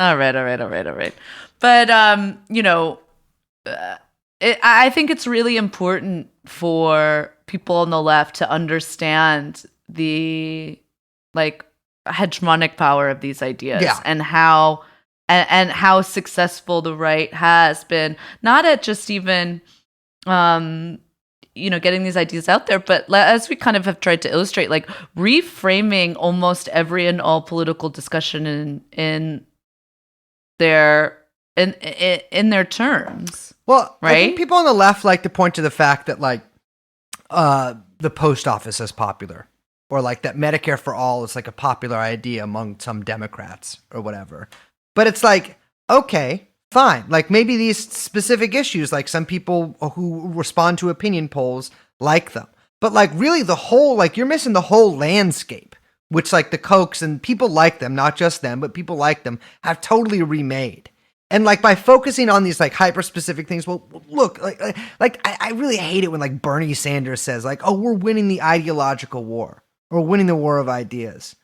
All right. But I think it's really important for people on the left to understand the hegemonic power of these ideas and how how successful the right has been, not at just even getting these ideas out there, but as we kind of have tried to illustrate, like reframing almost every and all political discussion in their terms. Well, right? I think people on the left like to point to the fact that the post office is popular, or like that Medicare for all is like a popular idea among some Democrats or whatever. But it's like, okay, fine. Like maybe these specific issues, like some people who respond to opinion polls like them. But like really the whole, like you're missing the whole landscape, which like the Kochs and people like them, not just them, but people like them have totally remade. And like by focusing on these like hyper specific things, well, look, I really hate it when like Bernie Sanders says like, oh, we're winning the ideological war, or winning the war of ideas.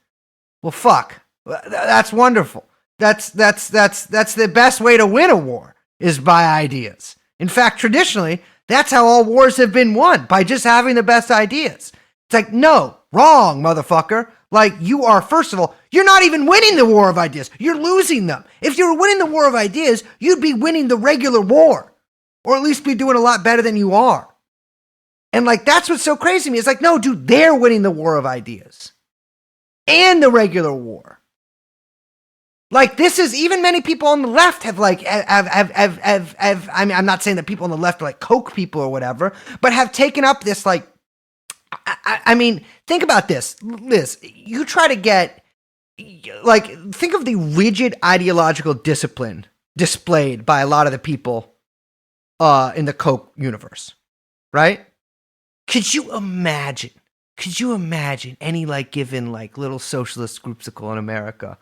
Well, fuck, that's wonderful. That's the best way to win a war, is by ideas. In fact, traditionally, that's how all wars have been won, by just having the best ideas. It's like, no, wrong, motherfucker. Like, you are, first of all, you're not even winning the war of ideas. You're losing them. If you were winning the war of ideas, you'd be winning the regular war, or at least be doing a lot better than you are. And like, that's what's so crazy to me. It's like, no, dude, they're winning the war of ideas and the regular war. Like, this is, even many people on the left have like, I mean, I'm not saying that people on the left are like Koch people or whatever, but have taken up this like, I mean, think about this, Liz. You try to get, like, think of the rigid ideological discipline displayed by a lot of the people in the Koch universe, right? Could you imagine any, like, given, like, little socialist groupsicle in America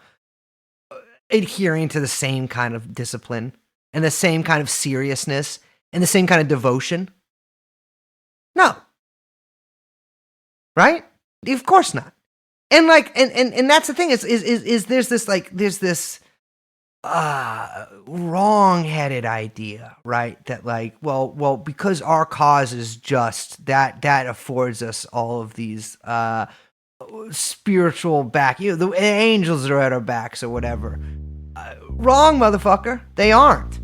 adhering to the same kind of discipline and the same kind of seriousness and the same kind of devotion? No. Right? Of course not. And like, and that's the thing is there's this wrong-headed idea, right? That like, well, because our cause is just, that affords us all of these spiritual back, the angels are at our backs or whatever. Wrong, motherfucker. They aren't.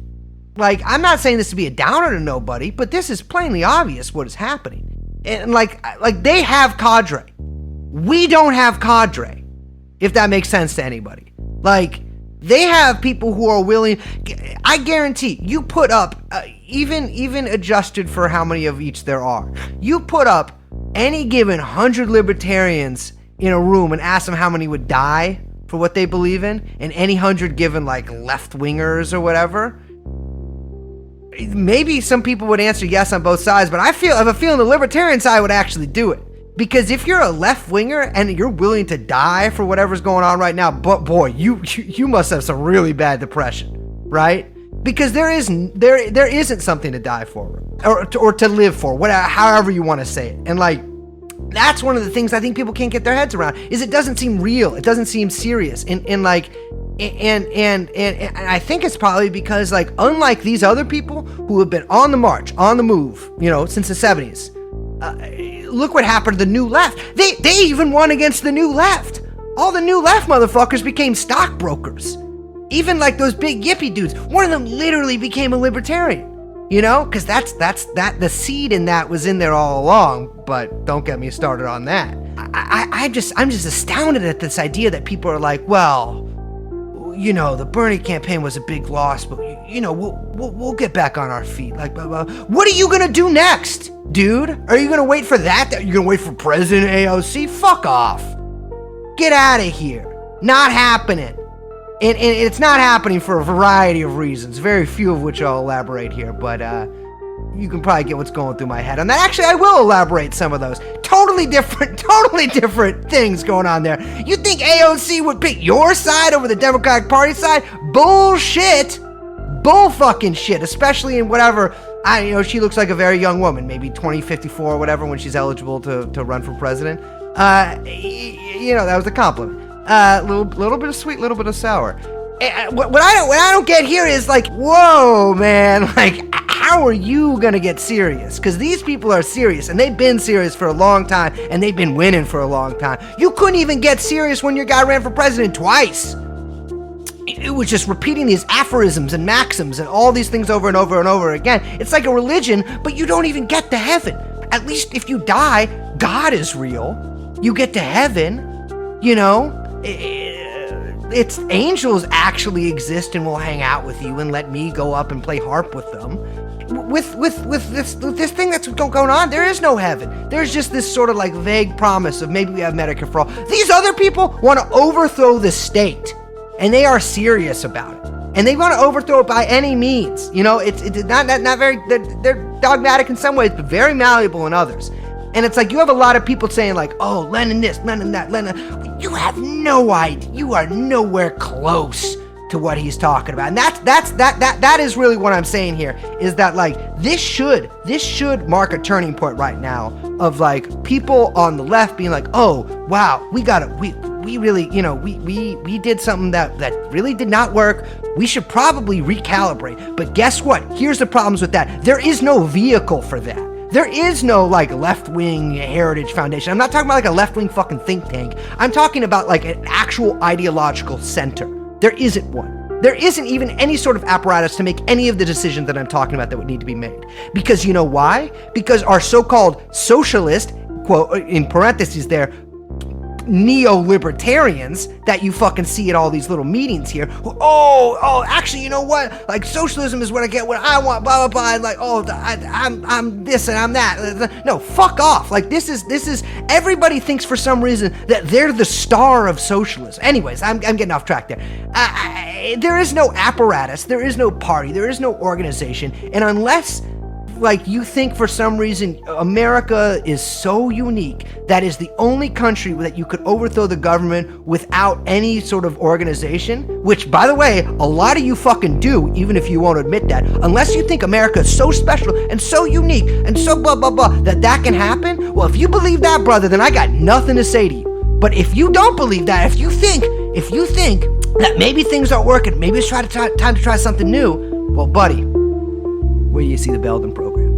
Like, I'm not saying this to be a downer to nobody, but this is plainly obvious what is happening. And like they have cadre. We don't have cadre, if that makes sense to anybody. Like, they have people who are willing. I guarantee you put up, even adjusted for how many of each there are, you put up any given 100 libertarians in a room and ask them how many would die for what they believe in, and any 100 given like left-wingers or whatever, maybe some people would answer yes on both sides, but I have a feeling the libertarian side would actually do it. Because if you're a left-winger and you're willing to die for whatever's going on right now, but boy, you must have some really bad depression, right? Because there isn't something to die for, or to live for, whatever, however you want to say it. And like, that's one of the things I think people can't get their heads around, is it doesn't seem real. It doesn't seem serious. And like, and I think it's probably because, like, unlike these other people who have been on the march, on the move, since the 70s, look what happened to the New Left. They even won against the New Left. All the New Left motherfuckers became stockbrokers. Even like those big yippie dudes. One of them literally became a libertarian. Because the seed in that was in there all along. But don't get me started on that. I'm just astounded at this idea that people are like, well, the Bernie campaign was a big loss, but we'll get back on our feet. Like, blah, blah. What are you gonna do next, dude? Are you gonna wait for that? Are you gonna wait for President AOC? Fuck off. Get out of here. Not happening. And it's not happening for a variety of reasons, very few of which I'll elaborate here, but you can probably get what's going through my head on that. Actually, I will elaborate some of those. Totally different things going on there. You think AOC would pick your side over the Democratic Party side? Bullshit. Bull fucking shit, especially in whatever, she looks like a very young woman, maybe 54 or whatever, when she's eligible to run for president. That was a compliment. Little bit of sweet, little bit of sour. what I don't get here is like, whoa, man, like, how are you gonna get serious? Because these people are serious, and they've been serious for a long time, and they've been winning for a long time. You couldn't even get serious when your guy ran for president twice. It was just repeating these aphorisms and maxims and all these things over and over and over again. It's like a religion, but you don't even get to heaven. At least if you die, God is real. You get to heaven, you know. It's angels actually exist and will hang out with you and let me go up and play harp with them. With this thing that's going on, there is no heaven. There's just this sort of like vague promise of maybe we have Medicare for all. These other people want to overthrow the state, and they are serious about it. And they want to overthrow it by any means. You know, it's not very, they're dogmatic in some ways, but very malleable in others. And it's like you have a lot of people saying like, oh, Lenin this, Lenin that, Lenin. You have no idea. You are nowhere close to what he's talking about. And that is really what I'm saying here, is that like this should mark a turning point right now of like people on the left being like, oh wow, we really, you know, we did something that really did not work. We should probably recalibrate. But guess what? Here's the problems with that. There is no vehicle for that. There is no like left-wing heritage foundation. I'm not talking about like a left-wing fucking think tank. I'm talking about like an actual ideological center. There isn't one. There isn't even any sort of apparatus to make any of the decisions that I'm talking about that would need to be made. Because you know why? Because our so-called socialist, quote, in parentheses there, neo-libertarians that you fucking see at all these little meetings here. Actually, you know what? Like socialism is what I get, what I want, blah, blah, blah. And like, I'm this and I'm that. No, fuck off. Like this is, everybody thinks for some reason that they're the star of socialism. Anyways, I'm getting off track there. There is no apparatus. There is no party. There is no organization. And unless like you think for some reason America is so unique that is the only country that you could overthrow the government without any sort of organization, which by the way, a lot of you fucking do, even if you won't admit that. Unless you think America is so special and so unique and so blah blah blah that can happen, well, if you believe that, brother, then I got nothing to say to you. But if you don't believe that, if you think that maybe things aren't working, maybe it's time to try something new, well, buddy, where do you see the Belden program?